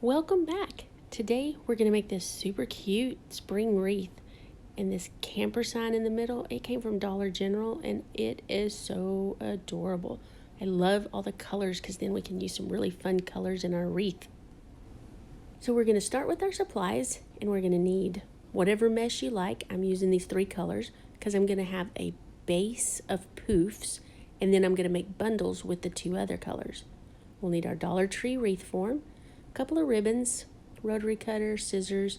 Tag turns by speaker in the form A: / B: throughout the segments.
A: Welcome back. Today we're going to make this super cute spring wreath and this camper sign in the middle. It came from Dollar General and it is so adorable. I love all the colors because then we can use some really fun colors in our wreath. So we're going to start with our supplies and we're going to need whatever mesh you like. I'm using these 3 colors because I'm going to have a base of poofs and then I'm going to make bundles with the 2 other colors. We'll need our Dollar Tree wreath form, a couple of ribbons, rotary cutter, scissors.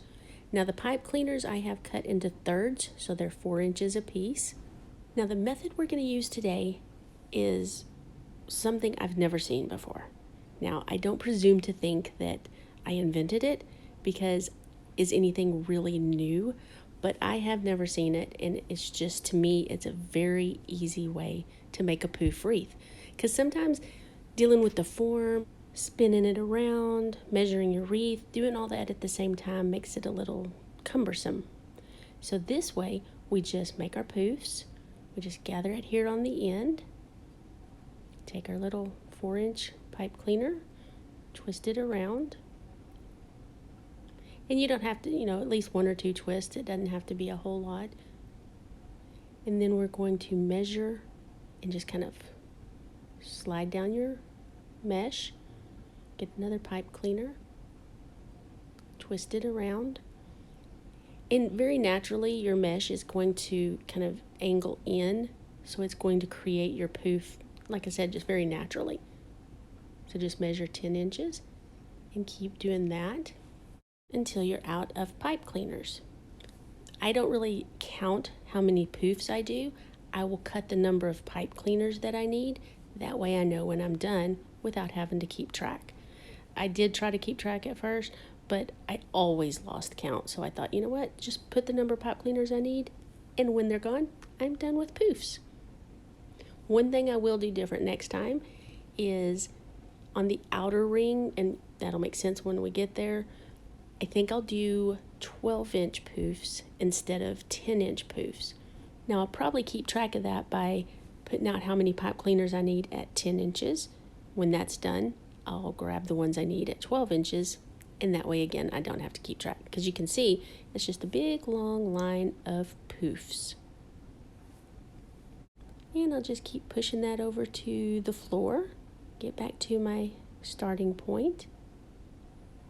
A: Now the pipe cleaners I have cut into thirds, so they're 4 inches a piece. Now the method we're going to use today is something I've never seen before. Now I don't presume to think that I invented it because is anything really new, but I have never seen it, and it's just, to me, it's a very easy way to make a poof wreath. Because sometimes dealing with the form, spinning it around, measuring your wreath, doing all that at the same time makes it a little cumbersome. So this way, we just make our poofs. We just gather it here on the end. Take our little 4-inch pipe cleaner, twist it around. And you don't have to, at least 1 or 2 twists. It doesn't have to be a whole lot. And then we're going to measure and just kind of slide down your mesh. Get another pipe cleaner, twist it around, and very naturally your mesh is going to kind of angle in, so it's going to create your poof, like I said, just very naturally. So just measure 10 inches and keep doing that until you're out of pipe cleaners. I don't really count how many poofs I do. I will cut the number of pipe cleaners that I need. That way I know when I'm done without having to keep track. I did try to keep track at first, but I always lost count. So I thought, you know what, just put the number of pipe cleaners I need, and when they're gone, I'm done with poofs. One thing I will do different next time is on the outer ring, and that'll make sense when we get there, I think I'll do 12-inch poofs instead of 10-inch poofs. Now I'll probably keep track of that by putting out how many pipe cleaners I need at 10 inches. When that's done, I'll grab the ones I need at 12 inches, and that way again I don't have to keep track, because you can see it's just a big long line of poofs. And I'll just keep pushing that over to the floor, get back to my starting point,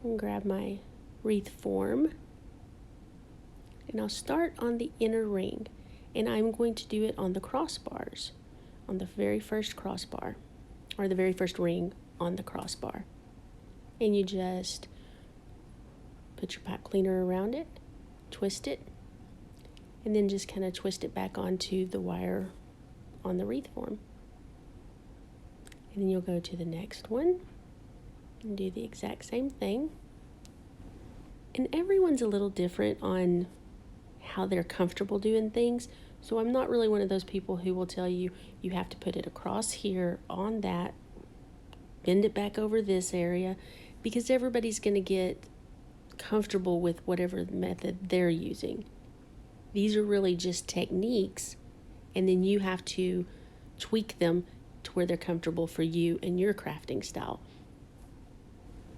A: and grab my wreath form, and I'll start on the inner ring, and I'm going to do it on the crossbars, on the very first crossbar, or the very first ring on the crossbar. And you just put your pipe cleaner around it, twist it, and then just kind of twist it back onto the wire on the wreath form. And then you'll go to the next one and do the exact same thing. And everyone's a little different on how they're comfortable doing things. So I'm not really one of those people who will tell you, you have to put it across here on that, bend it back over this area, because everybody's going to get comfortable with whatever method they're using. These are really just techniques, and then you have to tweak them to where they're comfortable for you and your crafting style.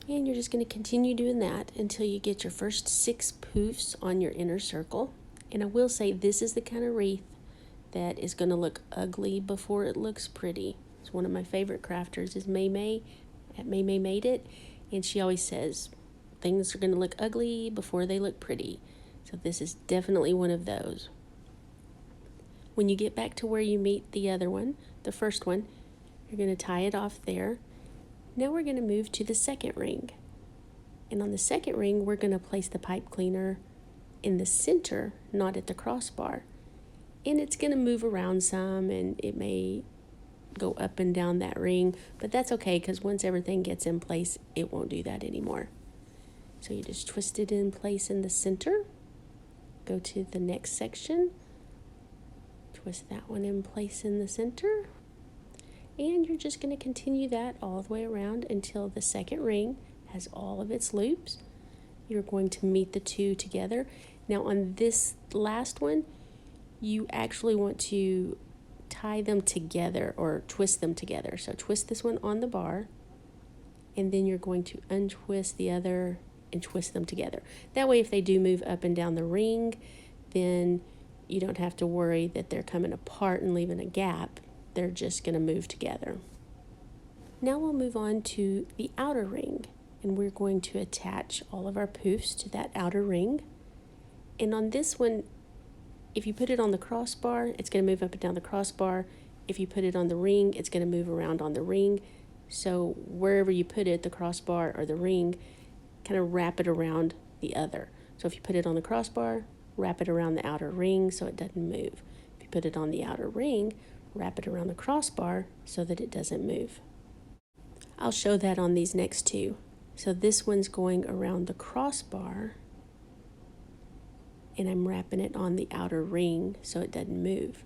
A: And you're just going to continue doing that until you get your first 6 poofs on your inner circle. And I will say, this is the kind of wreath that is going to look ugly before it looks pretty. It's one of my favorite crafters is May May at May May Made It. And she always says, things are going to look ugly before they look pretty. So this is definitely one of those. When you get back to where you meet the other one, the first one, you're going to tie it off there. Now we're going to move to the second ring. And on the second ring, we're going to place the pipe cleaner in the center, not at the crossbar. And it's going to move around some, and it may go up and down that ring, but that's okay, because once everything gets in place, it won't do that anymore. So you just twist it in place in the center, go to the next section, twist that one in place in the center, and you're just going to continue that all the way around until the second ring has all of its loops. You're going to meet the 2 together. Now on this last one, you actually want to tie them together or twist them together. So twist this one on the bar and then you're going to untwist the other and twist them together. That way if they do move up and down the ring, then you don't have to worry that they're coming apart and leaving a gap. They're just going to move together. Now we'll move on to the outer ring, and we're going to attach all of our poofs to that outer ring. And on this one, if you put it on the crossbar, it's going to move up and down the crossbar. If you put it on the ring, it's going to move around on the ring. So wherever you put it, the crossbar or the ring, kind of wrap it around the other. So if you put it on the crossbar, wrap it around the outer ring so it doesn't move. If you put it on the outer ring, wrap it around the crossbar so that it doesn't move. I'll show that on these next two. So this one's going around the crossbar, and I'm wrapping it on the outer ring so it doesn't move.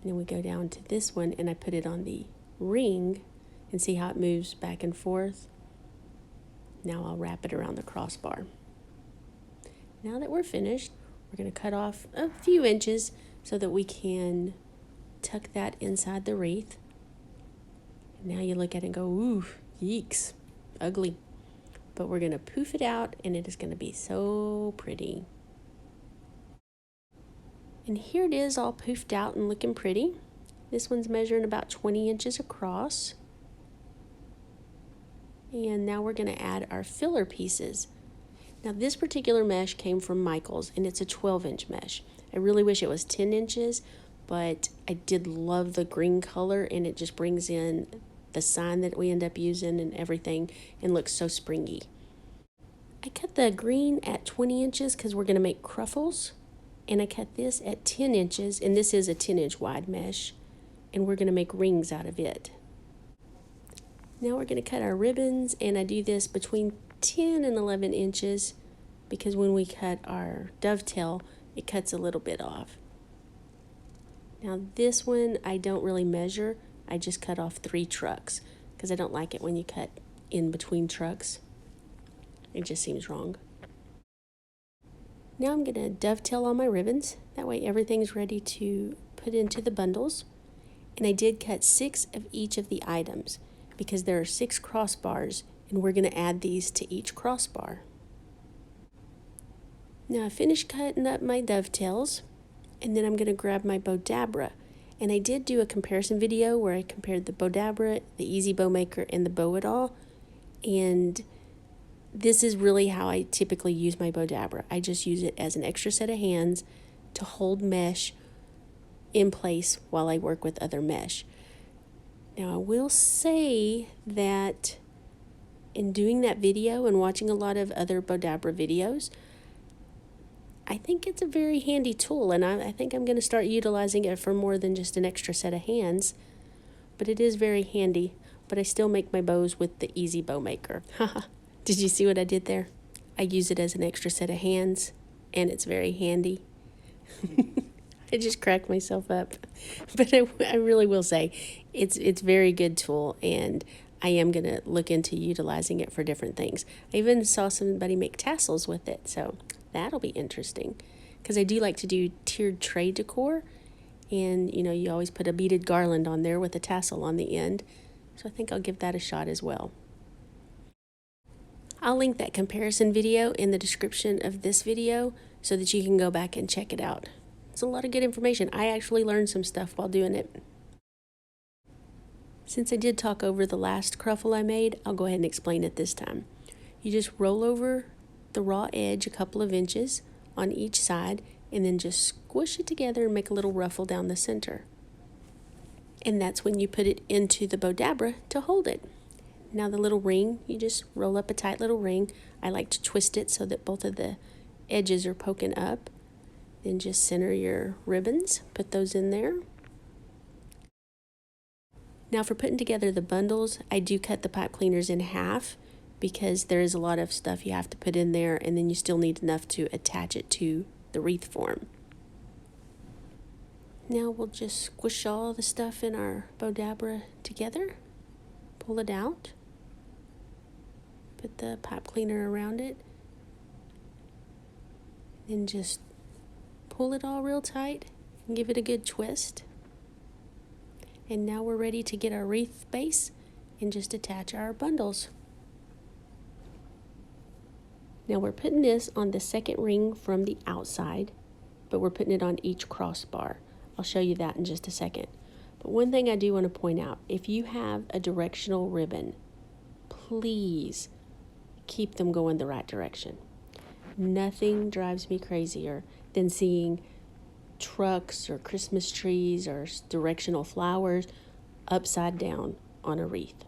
A: And then we go down to this one, and I put it on the ring, and see how it moves back and forth. Now I'll wrap it around the crossbar. Now that we're finished, we're going to cut off a few inches so that we can tuck that inside the wreath. Now you look at it and go, ooh, yeeks, ugly. But we're going to poof it out, and it is going to be so pretty. And here it is all poofed out and looking pretty. This one's measuring about 20 inches across. And now we're going to add our filler pieces. Now this particular mesh came from Michael's, and it's a 12-inch mesh. I really wish it was 10 inches, but I did love the green color, and it just brings in the sign that we end up using and everything, and looks so springy. I cut the green at 20 inches because we're going to make cruffles, and I cut this at 10 inches, and this is a 10-inch wide mesh, and we're going to make rings out of it. Now we're going to cut our ribbons, and I do this between 10 and 11 inches because when we cut our dovetail, it cuts a little bit off. Now this one I don't really measure. I just cut off 3 trucks because I don't like it when you cut in between trucks. It just seems wrong. Now I'm going to dovetail all my ribbons. That way everything's ready to put into the bundles. And I did cut 6 of each of the items because there are 6 crossbars, and we're going to add these to each crossbar. Now I finished cutting up my dovetails, and then I'm going to grab my Bodabra. And I did do a comparison video where I compared the Bodabra, the Easy Bow Maker, and the Bow It All. And this is really how I typically use my Bodabra. I just use it as an extra set of hands to hold mesh in place while I work with other mesh. Now I will say that in doing that video and watching a lot of other Bodabra videos, I think it's a very handy tool, and I think I'm going to start utilizing it for more than just an extra set of hands. But it is very handy, but I still make my bows with the Easy Bow Maker. Haha. Did you see what I did there? I use it as an extra set of hands, and it's very handy. I just cracked myself up. But I really will say, it's a very good tool, and I am going to look into utilizing it for different things. I even saw somebody make tassels with it, so that'll be interesting. Because I do like to do tiered tray decor, and you always put a beaded garland on there with a tassel on the end. So I think I'll give that a shot as well. I'll link that comparison video in the description of this video so that you can go back and check it out. It's a lot of good information. I actually learned some stuff while doing it. Since I did talk over the last cruffle I made, I'll go ahead and explain it this time. You just roll over the raw edge a couple of inches on each side, and then just squish it together and make a little ruffle down the center. And that's when you put it into the Bodabra to hold it. Now the little ring, you just roll up a tight little ring. I like to twist it so that both of the edges are poking up. Then just center your ribbons, put those in there. Now for putting together the bundles, I do cut the pipe cleaners in half because there is a lot of stuff you have to put in there, and then you still need enough to attach it to the wreath form. Now we'll just squish all the stuff in our Bodabra together, pull it out, put the pipe cleaner around it, then just pull it all real tight and give it a good twist. And now we're ready to get our wreath base and just attach our bundles. Now we're putting this on the second ring from the outside, but we're putting it on each crossbar. I'll show you that in just a second. But one thing I do want to point out, if you have a directional ribbon, please keep them going the right direction. Nothing drives me crazier than seeing trucks or Christmas trees or directional flowers upside down on a wreath.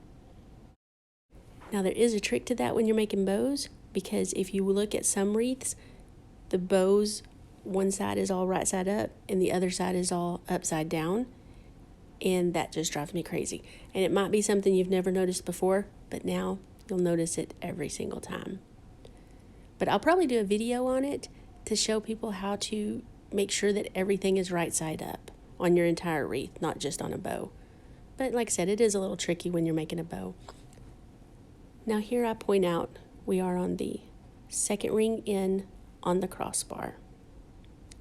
A: Now there is a trick to that when you're making bows, because if you look at some wreaths, the bows, one side is all right side up and the other side is all upside down, and that just drives me crazy. And it might be something you've never noticed before, but now you'll notice it every single time. But I'll probably do a video on it to show people how to make sure that everything is right side up on your entire wreath, not just on a bow. But like I said, it is a little tricky when you're making a bow. Now here I point out we are on the second ring in on the crossbar.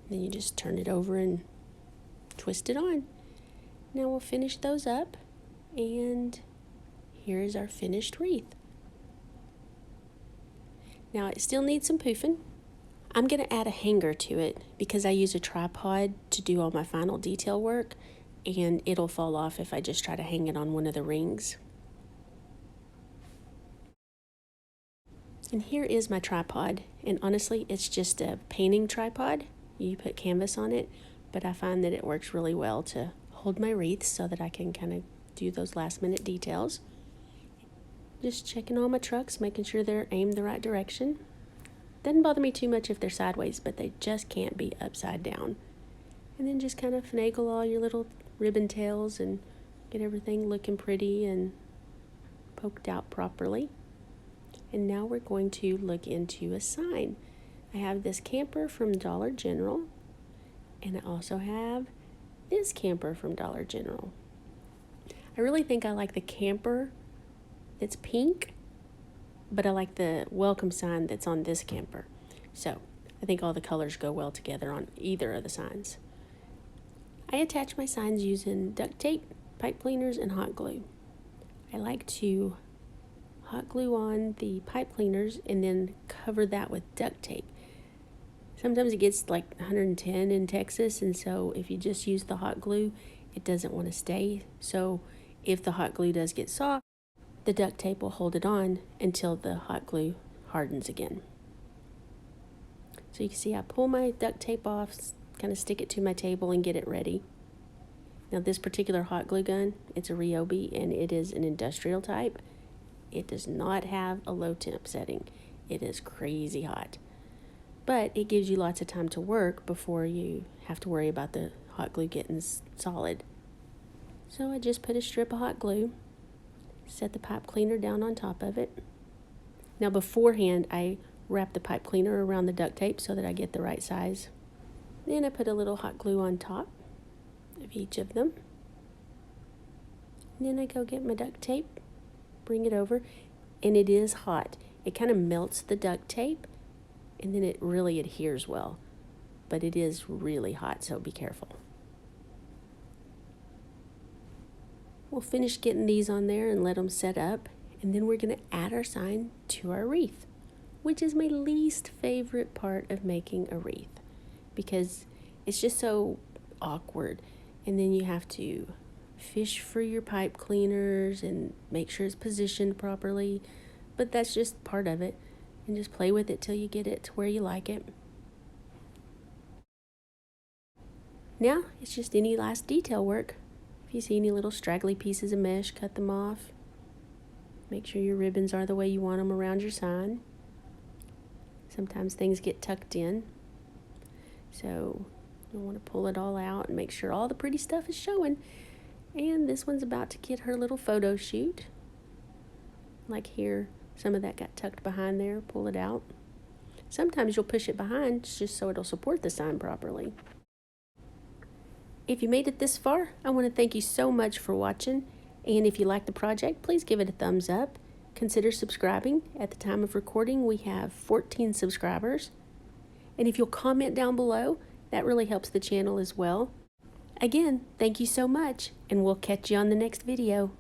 A: Then you just turn it over and twist it on. Now we'll finish those up, and here is our finished wreath. Now it still needs some poofing. I'm going to add a hanger to it because I use a tripod to do all my final detail work, and it'll fall off if I just try to hang it on one of the rings. And here is my tripod, and honestly it's just a painting tripod. You put canvas on it, but I find that it works really well to hold my wreaths so that I can kind of do those last minute details. Just checking all my trucks, making sure they're aimed the right direction. Doesn't bother me too much if they're sideways, but they just can't be upside down. And then just kind of finagle all your little ribbon tails and get everything looking pretty and poked out properly. And now we're going to look into a sign. I have this camper from Dollar General, and I also have this camper from Dollar General. I really think I like the camper that's pink, but I like the welcome sign that's on this camper. So I think all the colors go well together on either of the signs. I attach my signs using duct tape, pipe cleaners, and hot glue. I like to hot glue on the pipe cleaners and then cover that with duct tape. Sometimes it gets like 110 in Texas, and so if you just use the hot glue, it doesn't want to stay. So if the hot glue does get soft, the duct tape will hold it on until the hot glue hardens again. So you can see I pull my duct tape off, kind of stick it to my table and get it ready. Now this particular hot glue gun, it's a Ryobi, and it is an industrial type. It does not have a low temp setting. It is crazy hot. But it gives you lots of time to work before you have to worry about the hot glue getting solid. So I just put a strip of hot glue, set the pipe cleaner down on top of it. Now beforehand, I wrap the pipe cleaner around the duct tape so that I get the right size. Then I put a little hot glue on top of each of them. And then I go get my duct tape, bring it over, and it is hot. It kind of melts the duct tape, and then it really adheres well. But it is really hot, so be careful. We'll finish getting these on there and let them set up, and then we're going to add our sign to our wreath, which is my least favorite part of making a wreath because it's just so awkward. And then you have to fish for your pipe cleaners and make sure it's positioned properly, but that's just part of it, and just play with it till you get it to where you like it. Now it's just any last detail work. If you see any little straggly pieces of mesh, cut them off. Make sure your ribbons are the way you want them around your sign. Sometimes things get tucked in, so you want to pull it all out and make sure all the pretty stuff is showing. And this one's about to get her little photo shoot. Like here, some of that got tucked behind there. Pull it out. Sometimes you'll push it behind just so it'll support the sign properly. If you made it this far, I want to thank you so much for watching. And if you like the project, please give it a thumbs up. Consider subscribing. At the time of recording, we have 14 subscribers. And if you'll comment down below, that really helps the channel as well. Again, thank you so much, and we'll catch you on the next video.